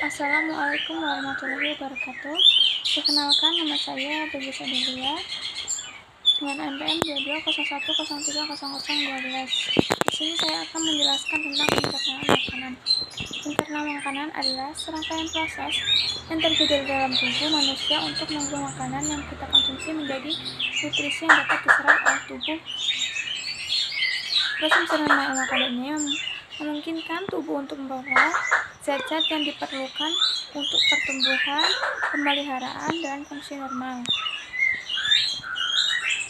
Assalamualaikum warahmatullahi wabarakatuh. Perkenalkan, nama saya Dewi Sadelia dengan NPM 2201030012. Di sini saya akan menjelaskan tentang pencernaan makanan. Pencernaan makanan adalah serangkaian proses yang terjadi dalam tubuh manusia untuk membuat makanan yang kita konsumsi menjadi nutrisi yang dapat diserap oleh tubuh. Proses pencernaan makanan ini memungkinkan tubuh untuk memperoleh zat-zat yang diperlukan untuk pertumbuhan, pemeliharaan, dan fungsi normal.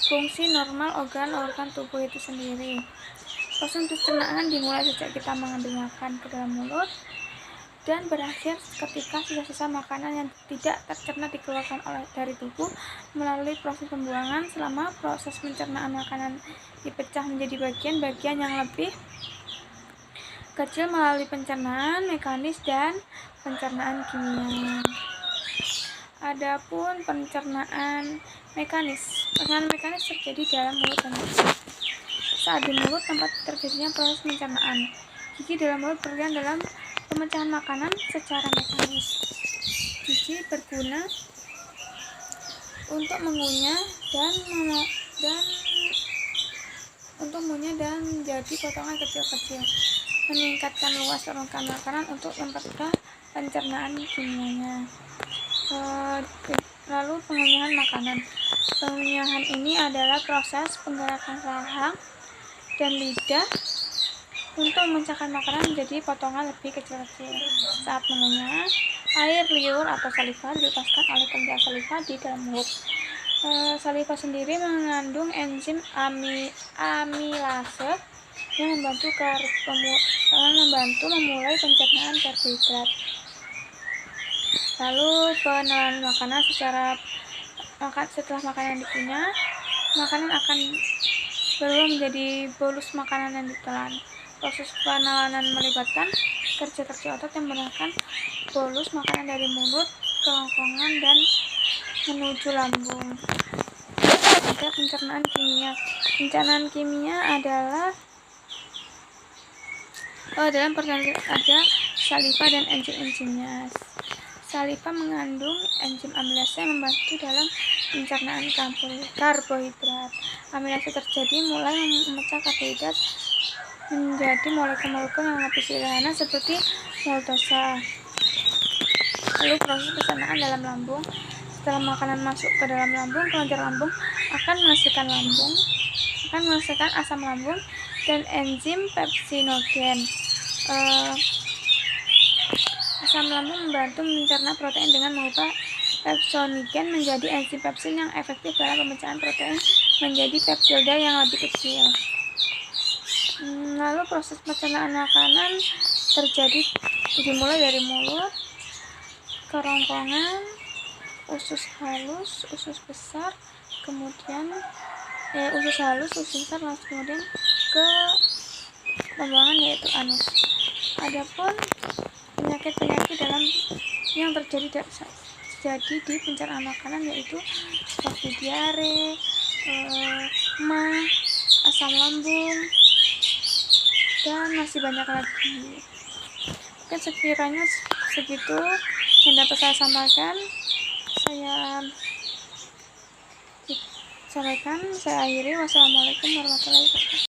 Fungsi normal organ-organ tubuh itu sendiri. Proses pencernaan dimulai sejak kita mengambil makan ke dalam mulut dan berakhir ketika sisa-sisa makanan yang tidak tercerna dikeluarkan dari tubuh melalui proses pembuangan. Selama proses pencernaan makanan dipecah menjadi bagian-bagian yang lebih kecil melalui pencernaan mekanis dan pencernaan kimia. Adapun pencernaan mekanis terjadi dalam mulut manusia. Saat di mulut tempat terjadinya proses pencernaan. Gigi dalam mulut berperan dalam pemecahan makanan secara mekanis. Gigi berguna untuk mengunyah dan menjadi potongan kecil-kecil, meningkatkan luas rongga makanan untuk mempermudah pencernaan kimianya. Lalu pengunyahan makanan. Pengunyahan ini adalah proses penggerakan rahang dan lidah untuk memecahkan makanan menjadi potongan lebih kecil-kecil. Saat mengunyah, air liur atau saliva dilepaskan oleh kelenjar saliva di dalam mulut. Saliva sendiri mengandung enzim amilase yang membantu memulai pencernaan karbohidrat. Lalu penelan makanan. Setelah makanan dikunyah, makanan akan berubah menjadi bolus makanan yang ditelan. Proses penelanan melibatkan kerja otot yang mengeluarkan bolus makanan dari mulut, kerongkongan, dan menuju lambung. Ada pencernaan kimia. Pencernaan kimia adalah dalam pencernaan ada saliva dan enzim-enzimnya. Saliva mengandung enzim amilase yang membantu dalam pencernaan karbohidrat. Amilase terjadi mulai memecah karbohidrat menjadi molekul-molekul yang lebih sederhana seperti maltosa. Lalu proses pencernaan dalam lambung. Setelah makanan masuk ke dalam lambung, kelenjar lambung akan menghasilkan asam lambung dan enzim pepsinogen. Asam lambung membantu mencerna protein dengan mengubah pepsinogen menjadi enzim pepsin yang efektif dalam pemecahan protein menjadi peptida yang lebih kecil. Lalu proses pencernaan makanan dimulai dari mulut, kerongkongan, usus halus, usus besar, kemudian usus halus, usus besar, lalu kemudian ke pembuangan yaitu anus. Adapun penyakit-penyakit yang terjadi di pencernaan makanan yaitu seperti diare, mah, asam lambung, dan masih banyak lagi. Mungkin sekiranya segitu yang dapat saya sampaikan. Saya akhiri. Wassalamualaikum warahmatullahi wabarakatuh.